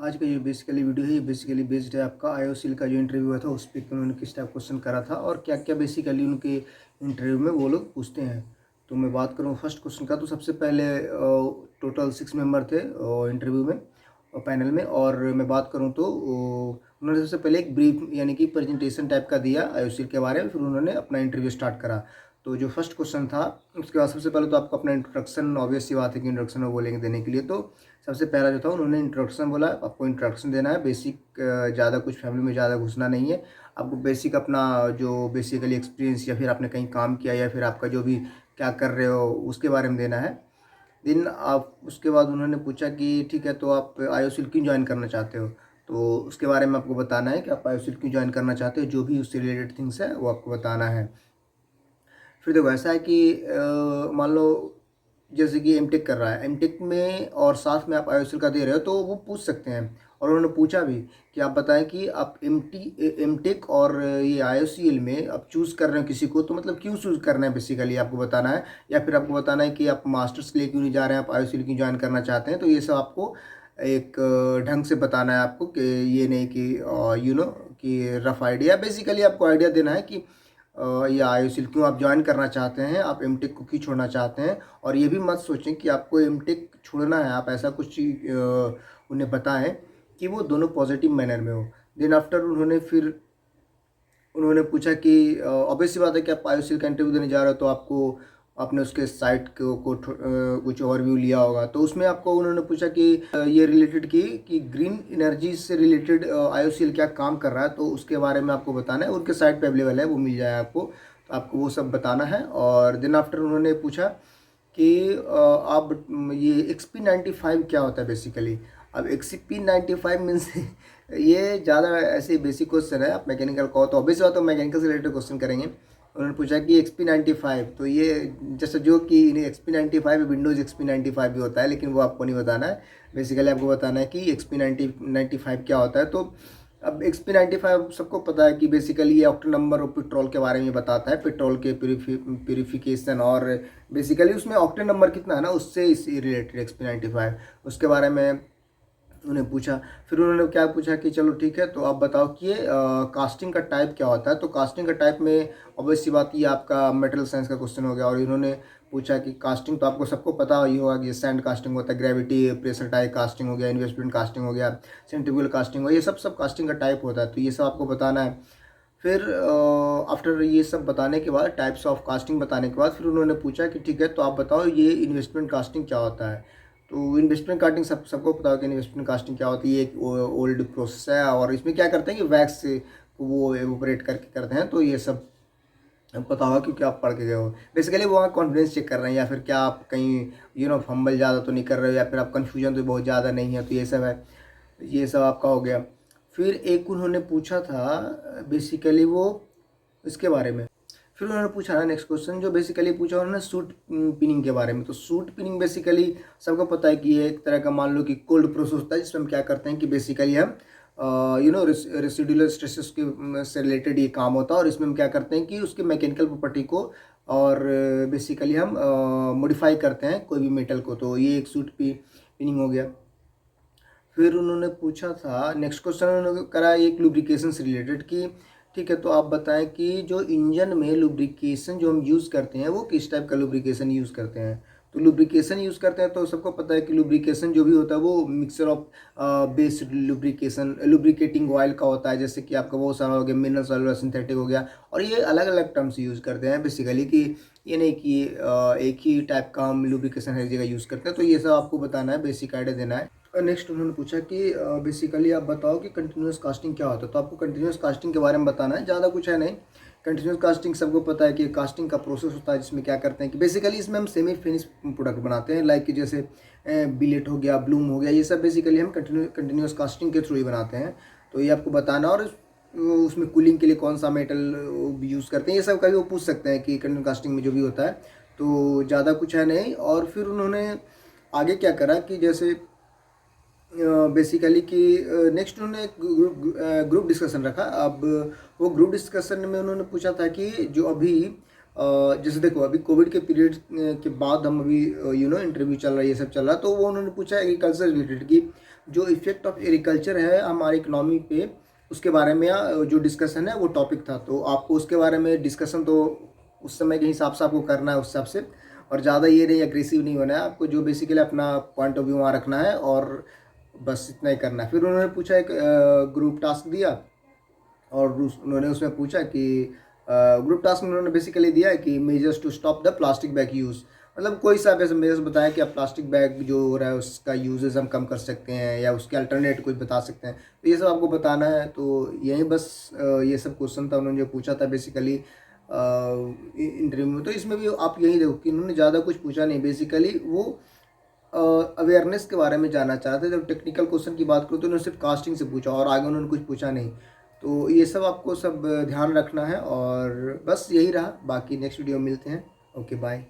आज का जो बेसिकली वीडियो है ये बेसिकली बेस्ड है आपका आईओसीएल का जो इंटरव्यू हुआ था उस पर उन्होंने किस टाइप क्वेश्चन करा था और क्या क्या बेसिकली उनके इंटरव्यू में वो लोग पूछते हैं। तो मैं बात करूँ फर्स्ट क्वेश्चन का, तो सबसे पहले टोटल 6 मेंबर थे इंटरव्यू में और पैनल में। और मैं बात करूँ तो उन्होंने सबसे पहले एक ब्रीफ यानी कि प्रेजेंटेशन टाइप का दिया आईओसीएल के बारे में, फिर उन्होंने अपना इंटरव्यू स्टार्ट करा। तो जो फर्स्ट क्वेश्चन था उसके बाद सबसे पहले तो आपको अपना इंट्रोडक्शन, ऑब्वियस सी बात है कि इंट्रोडक्शन वो बोलेंगे देने के लिए। तो सबसे पहला जो था उन्होंने इंट्रोडक्शन बोला, आपको इंट्रोडक्शन देना है बेसिक, ज़्यादा कुछ फैमिली में ज़्यादा घुसना नहीं है। आपको बेसिक अपना जो बेसिकली एक्सपीरियंस या फिर आपने कहीं काम किया या फिर आपका जो भी क्या कर रहे हो उसके बारे में देना है। देन आप उसके बाद उन्होंने पूछा कि ठीक है तो आप आईओसीएल क्यों ज्वाइन करना चाहते हो, तो उसके बारे में आपको बताना है कि आप आईओसीएल क्यों ज्वाइन करना चाहते हो, जो भी उससे रिलेटेड थिंग्स है वो आपको बताना है। फिर देखो ऐसा है कि मान लो जैसे कि एमटेक कर रहा है, एमटेक में और साथ में आप आईओसीएल का दे रहे हो तो वो पूछ सकते हैं। और उन्होंने पूछा भी कि आप बताएं कि आप एमटेक और ये आईओसीएल में आप चूज़ कर रहे हो किसी को, तो मतलब क्यों चूज़ करना है बेसिकली आपको बताना है। या फिर आपको बताना है कि आप मास्टर्स के लिए क्यों नहीं जा रहे हैं, आप आईओसीएल क्यों ज्वाइन करना चाहते हैं। तो ये सब आपको एक ढंग से बताना है आपको, कि ये नहीं कि कि रफ आइडिया, बेसिकली आपको आइडिया देना है कि या आईओसीएल क्यों आप ज्वाइन करना चाहते हैं, आप एमटेक को क्यों छोड़ना चाहते हैं। और ये भी मत सोचें कि आपको एमटेक छोड़ना है, आप ऐसा कुछ उन्हें बताएं कि वो दोनों पॉजिटिव मैनर में हो। देन आफ्टर उन्होंने पूछा कि ऑब्वियस सी बात है कि आप आईओसीएल का इंटरव्यू देने जा रहे हो तो आपको आपने उसके साइट को कुछ ओवरव्यू लिया होगा। तो उसमें आपको उन्होंने पूछा कि ये रिलेटेड कि ग्रीन एनर्जी से रिलेटेड आईओसीएल क्या काम कर रहा है, तो उसके बारे में आपको बताना है। उनके साइट पे अवेलेबल है, वो मिल जाए आपको, तो आपको वो सब बताना है। और देन आफ्टर उन्होंने पूछा कि आप ये XP95 क्या होता है बेसिकली। अब XP95 मीन्स ये ज़्यादा ऐसे बेसिक क्वेश्चन है, आप मैकेनिकल को तो ऑब्वियस बात है मैकेनिकल से रिलेटेड क्वेश्चन करेंगे। उन्होंने पूछा कि XP95, तो ये जैसे जो कि XP95 विंडोज़ XP95 भी होता है, लेकिन वो आपको नहीं बताना है। बेसिकली आपको बताना है कि XP95 क्या होता है। तो अब XP95 सबको पता है कि बेसिकली ये ऑक्टेन नंबर ऑफ पेट्रोल के बारे में बताता है, पेट्रोल के प्यूरिफिकेशन, और बेसिकली उसमें ऑक्टेन नंबर कितना है ना उससे इस रिलेटेड XP95 उसके बारे में उन्हें पूछा। फिर उन्होंने क्या पूछा कि चलो ठीक है तो आप बताओ कि ये कास्टिंग का टाइप क्या होता है। तो कास्टिंग का टाइप में ऑब्वियस सी बात, ये आपका मेटल साइंस का क्वेश्चन हो गया। और इन्होंने पूछा कि कास्टिंग तो आपको सबको पता ही होगा कि सैंड कास्टिंग होता है, ग्रेविटी प्रेशर टाइप कास्टिंग हो गया, इन्वेस्टमेंट कास्टिंग हो गया, सेंट्रीफ्यूगल कास्टिंग हो गया, ये सब कास्टिंग का टाइप होता है, तो ये सब आपको बताना है। फिर आफ्टर ये सब बताने के बाद, टाइप्स ऑफ कास्टिंग बताने के बाद, फिर उन्होंने पूछा कि ठीक है तो आप बताओ ये इन्वेस्टमेंट कास्टिंग क्या होता है। तो इन्वेस्टमेंट कास्टिंग सबको पता होगा कि इन्वेस्टमेंट कास्टिंग क्या होती है, ये एक ओल्ड प्रोसेस है। और इसमें क्या करते हैं कि वैक्स से वो एवोपरेट करके करते हैं, तो ये सब पता होगा क्योंकि आप पढ़ के गए हो। बेसिकली वो कॉन्फिडेंस चेक कर रहे हैं, या फिर क्या आप कहीं फंबल ज़्यादा तो नहीं कर रहे हो, या फिर आप कन्फ्यूजन तो बहुत ज़्यादा नहीं है, तो ये सब है, ये सब आपका हो गया। फिर एक उन्होंने पूछा था बेसिकली वो इसके बारे में। फिर उन्होंने पूछा ना नेक्स्ट क्वेश्चन, जो बेसिकली पूछा उन्होंने सूट पिनिंग के बारे में। तो सूट पिनिंग बेसिकली सबको पता है कि ये एक तरह का मान लो कि कोल्ड प्रोसेस होता है, जिसमें हम क्या करते हैं कि बेसिकली हम रेसिडुअल स्ट्रेसेस के से रिलेटेड ये काम होता है। और इसमें हम क्या करते हैं कि उसके मैकेनिकल प्रॉपर्टी को और बेसिकली हम मॉडिफाई करते हैं कोई भी मेटल को, तो ये एक सूट पिनिंग हो गया। फिर उन्होंने पूछा था नेक्स्ट क्वेश्चन उन्होंने करा एक लुब्रिकेशन से रिलेटेड कि ठीक है तो आप बताएं कि जो इंजन में लुब्रिकेशन जो हम यूज़ करते हैं वो किस टाइप का लुब्रिकेशन यूज़ करते हैं। तो लुब्रिकेशन यूज़ करते हैं तो सबको पता है कि लुब्रिकेशन जो भी होता है वो mixture of based lubrication lubricating oil का होता है, जैसे कि आपका बहुत सारा हो गया मिनरल्स ऑयल, सिंथेटिक हो गया। और ये अलग अलग टर्म्स यूज़ करते हैं बेसिकली, कि ये नहीं कि एक ही टाइप का हम लुब्रिकेशन हर जगह यूज़ करते हैं। तो ये सब आपको बताना है, बेसिक आइडिया देना है। नेक्स्ट उन्होंने पूछा कि बेसिकली आप बताओ कि कंटिन्यूस कास्टिंग क्या होता है। तो आपको कंटिन्यूस कास्टिंग के बारे में बताना है, ज़्यादा कुछ है नहीं। कंटिन्यूस कास्टिंग सबको पता है कि कास्टिंग का प्रोसेस होता है, जिसमें क्या करते हैं कि बेसिकली इसमें हम सेमी फिनिश प्रोडक्ट बनाते हैं, लाइक जैसे बिलेट हो गया, ब्लूम हो गया, ये सब बेसिकली हम कंटिन्यूस कास्टिंग के थ्रू ही बनाते हैं। तो ये आपको बताना। और उसमें कूलिंग के लिए कौन सा मेटल यूज़ करते हैं, ये सब कभी वो पूछ सकते हैं कि कंटिन्यूस कास्टिंग में जो भी होता है। तो ज़्यादा कुछ है नहीं। और फिर उन्होंने आगे क्या करा कि जैसे बेसिकली कि नेक्स्ट उन्होंने एक ग्रुप डिस्कशन रखा। अब वो ग्रुप डिस्कशन में उन्होंने पूछा था कि जो अभी जैसे देखो अभी कोविड के पीरियड के बाद हम अभी इंटरव्यू चल रहा है, ये सब चल रहा है, तो वो उन्होंने पूछा एग्रीकल्चर रिलेटेड की जो इफ़ेक्ट ऑफ एग्रीकल्चर है हमारी इकोनॉमी पे, उसके बारे में जो डिस्कशन है वो टॉपिक था। तो आपको उसके बारे में डिस्कशन तो उस समय के हिसाब से आपको करना है उस हिसाब से, और ज़्यादा ये नहीं एग्रेसिव नहीं होना है आपको, जो बेसिकली अपना पॉइंट ऑफ व्यू वहाँ रखना है और बस इतना ही करना है। फिर उन्होंने पूछा एक ग्रुप टास्क दिया, और उन्होंने उसमें पूछा कि ग्रुप टास्क में उन्होंने बेसिकली दिया है कि measures to stop the plastic bag use, मतलब कोई सा ऐसे मेजर्स बताया कि आप प्लास्टिक बैग जो हो रहा है उसका यूजेस हम कम कर सकते हैं या उसके अल्टरनेट कुछ बता सकते हैं, तो ये सब आपको बताना है। तो यही बस ये सब क्वेश्चन था उन्होंने जो पूछा था बेसिकली इंटरव्यू में। तो इसमें भी आप यही देखो कि उन्होंने ज़्यादा कुछ पूछा नहीं, बेसिकली वो अवेयरनेस के बारे में जानना चाहते थे। जब टेक्निकल क्वेश्चन की बात करूँ तो उन्होंने सिर्फ कास्टिंग से पूछा और आगे उन्होंने कुछ पूछा नहीं। तो ये सब आपको सब ध्यान रखना है, और बस यही रहा, बाकी नेक्स्ट वीडियो में मिलते हैं। Okay bye.